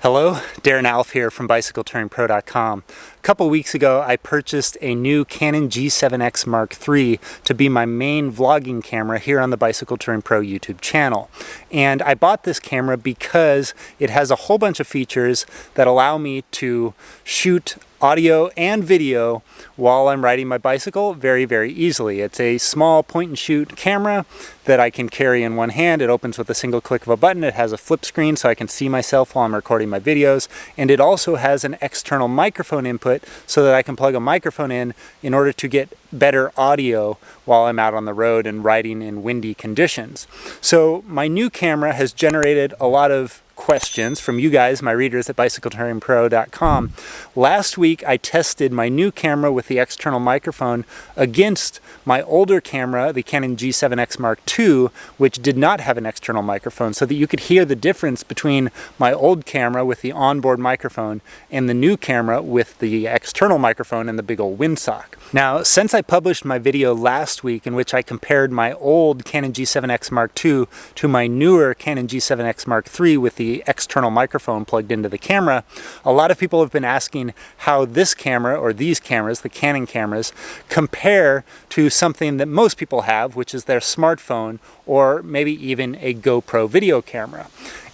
Hello, Darren Alf here from BicycleTouringPro.com. A couple weeks ago I purchased a new Canon G7X Mark III to be my main vlogging camera here on the Bicycle Touring Pro YouTube channel. And I bought this camera because it has a whole bunch of features that allow me to shoot audio and video while I'm riding my bicycle very easily. It's a small point and shoot camera that I can carry in one hand. It opens with a single click of a button. It has a flip screen so I can see myself while I'm recording my videos, and it also has an external microphone input so that I can plug a microphone in order to get better audio while I'm out on the road and riding in windy conditions. So my new camera has generated a lot of questions from you guys, my readers at BicycleTouringPro.com. Last week I tested my new camera with the external microphone against my older camera, the Canon G7X Mark II, which did not have an external microphone, so that you could hear the difference between my old camera with the onboard microphone and the new camera with the external microphone and the big old windsock. Now, since I published my video last week in which I compared my old Canon G7X Mark II to my newer Canon G7X Mark III with the external microphone plugged into the camera, a lot of people have been asking how this camera, or these cameras, the Canon cameras, compare to something that most people have, which is their smartphone or maybe even a GoPro video camera.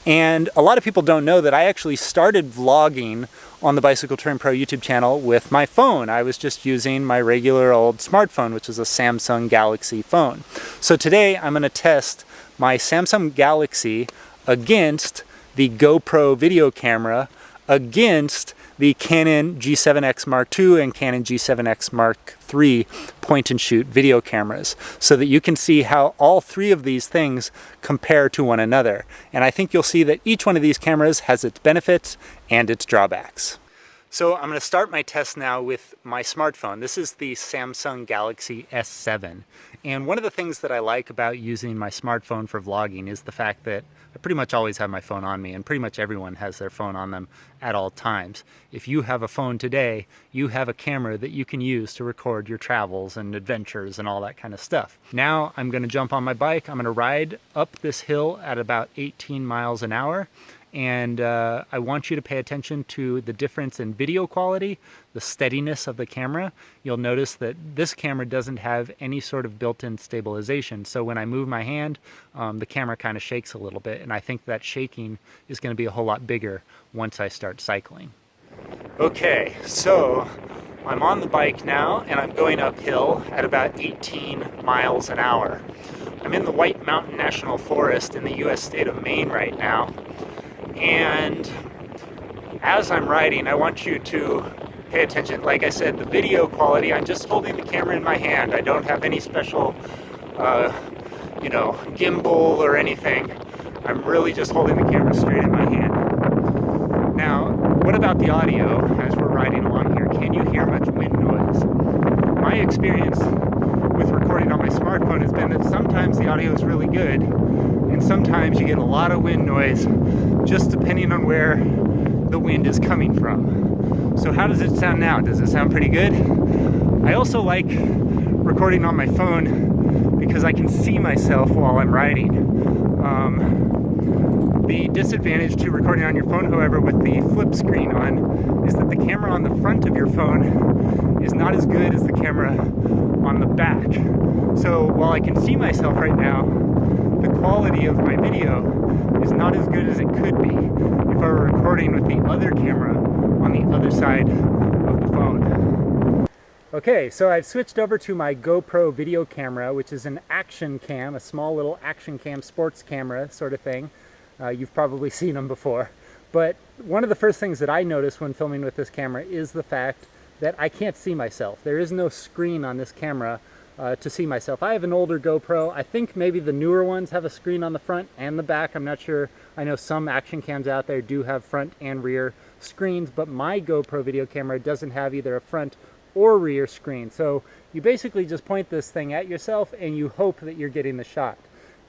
And a lot of people don't know that I actually started vlogging on the Bicycle Touring Pro YouTube channel with my phone. I was just using my regular old smartphone, which is a Samsung Galaxy phone. So today I'm going to test my Samsung Galaxy against the GoPro video camera against the Canon G7X Mark II and Canon G7X Mark III point and shoot video cameras, so that you can see how all three of these things compare to one another. And I think you'll see that each one of these cameras has its benefits and its drawbacks. So I'm going to start my test now with my smartphone. This is the Samsung Galaxy S7. And one of the things that I like about using my smartphone for vlogging is the fact that I pretty much always have my phone on me, and pretty much everyone has their phone on them at all times. If you have a phone today, you have a camera that you can use to record your travels and adventures and all that kind of stuff. Now I'm going to jump on my bike. I'm going to ride up this hill at about 18 miles an hour. And I want you to pay attention to the difference in video quality, the steadiness of the camera. You'll notice that this camera doesn't have any sort of built-in stabilization. So when I move my hand, the camera kind of shakes a little bit. And I think that shaking is going to be a whole lot bigger once I start cycling. Okay, so I'm on the bike now and I'm going uphill at about 18 miles an hour. I'm in the White Mountain National Forest in the US state of Maine right now. And as I'm riding, I want you to pay attention. Like I said, the video quality, I'm just holding the camera in my hand. I don't have any special, gimbal or anything. I'm really just holding the camera straight in my hand. Now, what about the audio as we're riding along here? Can you hear much wind noise? My experience with recording on my smartphone has been that sometimes the audio is really good, and sometimes you get a lot of wind noise, just depending on where the wind is coming from. So how does it sound now? Does it sound pretty good? I also like recording on my phone because I can see myself while I'm riding. The disadvantage to recording on your phone, however, with the flip screen on, is that the camera on the front of your phone is not as good as the camera on the back. So while I can see myself right now, the quality of my video is not as good as it could be if I were recording with the other camera on the other side of the phone. Okay, so I've switched over to my GoPro video camera, which is an action cam, a small little action cam sports camera sort of thing. You've probably seen them before. But one of the first things that I notice when filming with this camera is the fact that I can't see myself. There is no screen on this camera to see myself. I have an older GoPro. I think maybe the newer ones have a screen on the front and the back. I'm not sure. I know some action cams out there do have front and rear screens, but my GoPro video camera doesn't have either a front or rear screen. So you basically just point this thing at yourself and you hope that you're getting the shot.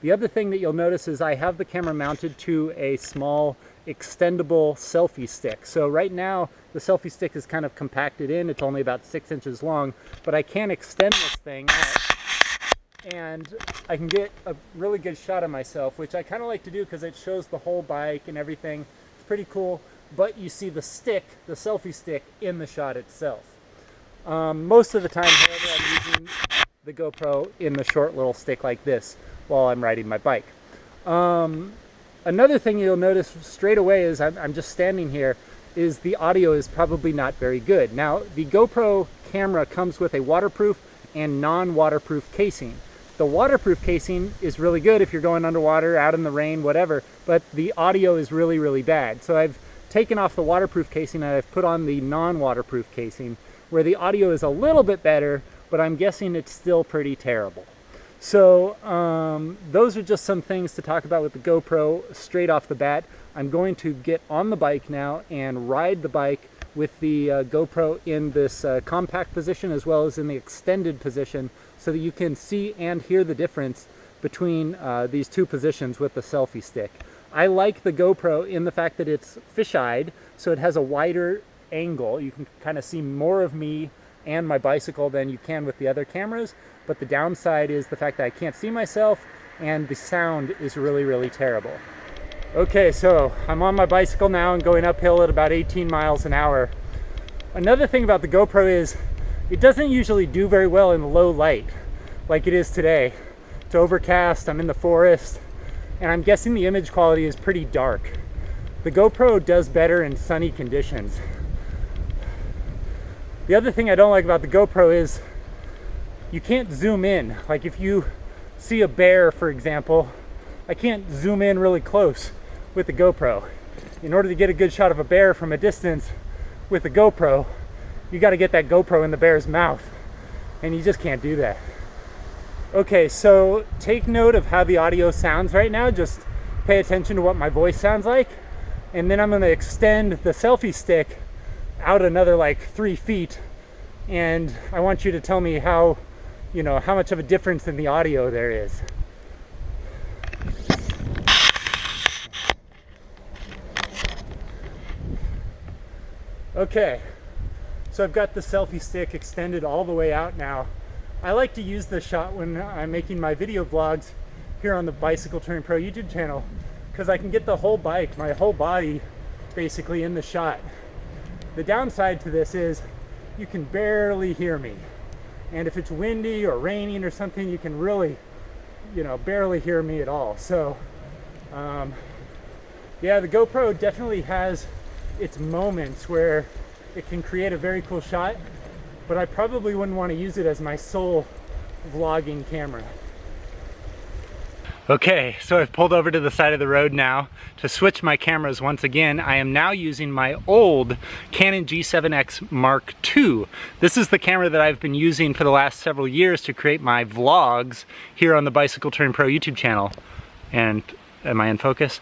The other thing that you'll notice is I have the camera mounted to a small extendable selfie stick. So right now the selfie stick is kind of compacted in. It's only about 6 inches long, but I can extend this thing out and I can get a really good shot of myself, which I kind of like to do because it shows the whole bike and everything. It's pretty cool. but you see the stick, the selfie stick, in the shot itself. Most of the time, however, I'm using the GoPro in the short little stick like this while I'm riding my bike. Another thing you'll notice straight away is I'm just standing here, is the audio is probably not very good. Now, the GoPro camera comes with a waterproof and non-waterproof casing. The waterproof casing is really good if you're going underwater, out in the rain, whatever, but the audio is really, really bad. So I've taken off the waterproof casing and I've put on the non-waterproof casing, where the audio is a little bit better, but I'm guessing it's still pretty terrible. So those are just some things to talk about with the GoPro straight off the bat. I'm going to get on the bike now and ride the bike with the GoPro in this compact position as well as in the extended position, so that you can see and hear the difference between these two positions with the selfie stick. I like the GoPro in the fact that it's fisheyed, so it has a wider angle. You can kind of see more of me and my bicycle than you can with the other cameras, but the downside is the fact that I can't see myself and the sound is really, really terrible. Okay, so I'm on my bicycle now and going uphill at about 18 miles an hour. Another thing about the GoPro is it doesn't usually do very well in low light like it is today. It's overcast, I'm in the forest, and I'm guessing the image quality is pretty dark. The GoPro does better in sunny conditions. The other thing I don't like about the GoPro is you can't zoom in. Like if you see a bear, for example, I can't zoom in really close with the GoPro. In order to get a good shot of a bear from a distance with the GoPro, you got to get that GoPro in the bear's mouth, and you just can't do that. Okay, so take note of how the audio sounds right now. Just pay attention to what my voice sounds like, and then I'm going to extend the selfie stick out another like 3 feet, and I want you to tell me how much of a difference in the audio there is. Okay, so I've got the selfie stick extended all the way out now. I like to use this shot when I'm making my video vlogs here on the Bicycle Touring Pro YouTube channel, because I can get the whole bike, my whole body, basically in the shot. The downside to this is you can barely hear me. And if it's windy or raining or something, you can really, barely hear me at all. So, yeah, the GoPro definitely has its moments where it can create a very cool shot, but I probably wouldn't want to use it as my sole vlogging camera. Okay, so I've pulled over to the side of the road now to switch my cameras once again. I am now using my old Canon G7X Mark II. This is the camera that I've been using for the last several years to create my vlogs here on the Bicycle Touring Pro YouTube channel. And am I in focus?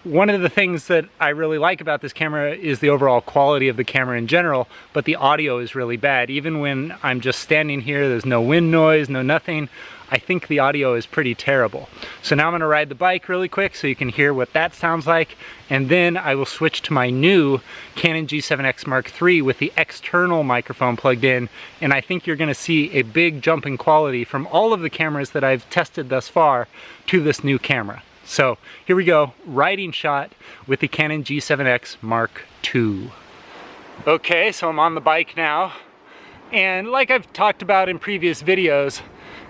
One of the things that I really like about this camera is the overall quality of the camera in general, but the audio is really bad. Even when I'm just standing here, there's no wind noise, no nothing, I think the audio is pretty terrible. So now I'm gonna ride the bike really quick so you can hear what that sounds like, and then I will switch to my new Canon G7X Mark III with the external microphone plugged in, and I think you're gonna see a big jump in quality from all of the cameras that I've tested thus far to this new camera. So here we go, riding shot with the Canon G7X Mark II. Okay, so I'm on the bike now, and like I've talked about in previous videos,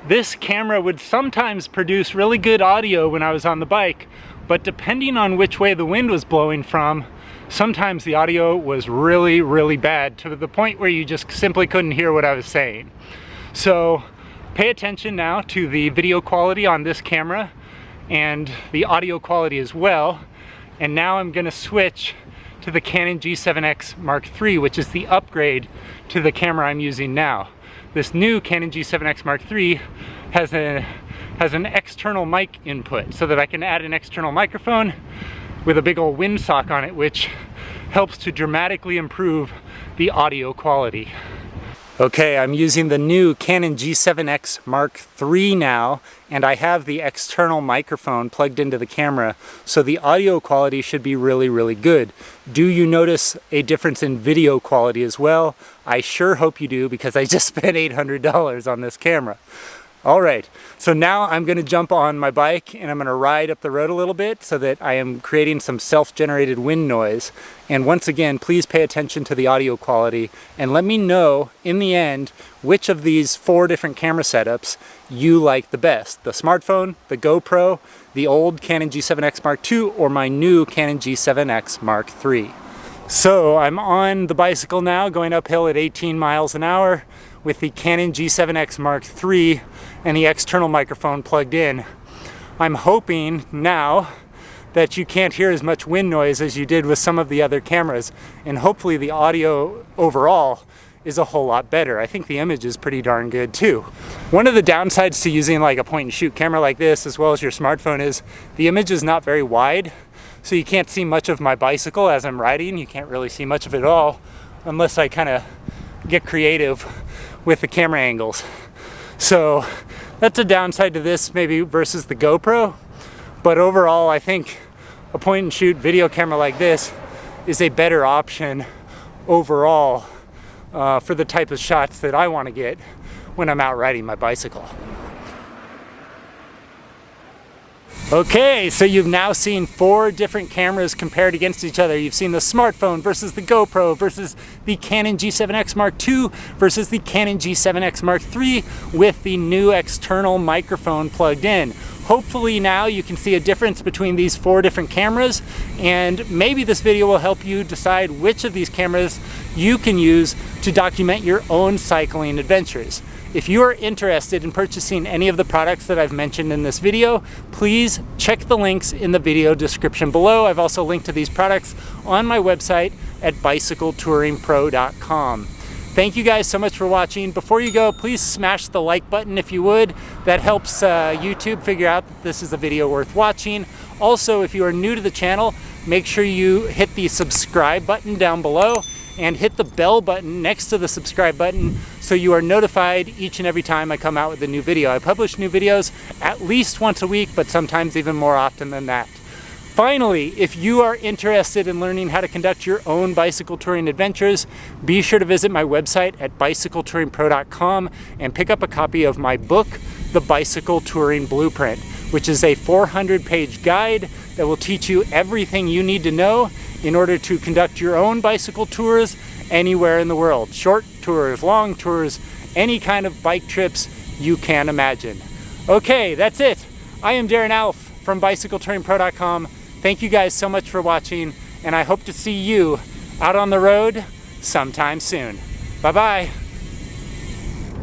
this camera would sometimes produce really good audio when I was on the bike, but depending on which way the wind was blowing from, sometimes the audio was really, really bad to the point where you just simply couldn't hear what I was saying. So pay attention now to the video quality on this camera and the audio quality as well. And now I'm gonna switch to the Canon G7X Mark III, which is the upgrade to the camera I'm using now. This new Canon G7X Mark III has an external mic input so that I can add an external microphone with a big old windsock on it, which helps to dramatically improve the audio quality. Okay, I'm using the new Canon G7X Mark III now, and I have the external microphone plugged into the camera, so the audio quality should be really, really good. Do you notice a difference in video quality as well? I sure hope you do, because I just spent $800 on this camera. All right, so now I'm gonna jump on my bike and I'm gonna ride up the road a little bit so that I am creating some self-generated wind noise. And once again, please pay attention to the audio quality and let me know in the end which of these 4 different camera setups you like the best. The smartphone, the GoPro, the old Canon G7X Mark II, or my new Canon G7X Mark III. So I'm on the bicycle now, going uphill at 18 miles an hour with the Canon G7X Mark III and the external microphone plugged in. I'm hoping now that you can't hear as much wind noise as you did with some of the other cameras, and hopefully the audio overall is a whole lot better. I think the image is pretty darn good too. One of the downsides to using like a point and shoot camera like this as well as your smartphone is the image is not very wide, so you can't see much of my bicycle as I'm riding. You can't really see much of it at all unless I kind of get creative with the camera angles. So that's a downside to this maybe versus the GoPro, but overall I think a point and shoot video camera like this is a better option overall for the type of shots that I want to get when I'm out riding my bicycle. Okay, so you've now seen 4 different cameras compared against each other. You've seen the smartphone versus the GoPro versus the Canon G7X Mark II versus the Canon G7X Mark III with the new external microphone plugged in. Hopefully now you can see a difference between these 4 different cameras, and maybe this video will help you decide which of these cameras you can use to document your own cycling adventures. If you are interested in purchasing any of the products that I've mentioned in this video, please check the links in the video description below. I've also linked to these products on my website at bicycletouringpro.com. Thank you guys so much for watching. Before you go, please smash the like button if you would. That helps YouTube figure out that this is a video worth watching. Also, if you are new to the channel, make sure you hit the subscribe button down below and hit the bell button next to the subscribe button so you are notified each and every time I come out with a new video. I publish new videos at least once a week, but sometimes even more often than that. Finally, if you are interested in learning how to conduct your own bicycle touring adventures, be sure to visit my website at bicycletouringpro.com and pick up a copy of my book, The Bicycle Touring Blueprint, which is a 400-page guide that will teach you everything you need to know in order to conduct your own bicycle tours anywhere in the world. Short tours, long tours, any kind of bike trips you can imagine. Okay, that's it. I am Darren Alf from bicycletouringpro.com. Thank you guys so much for watching, and I hope to see you out on the road sometime soon. Bye-bye.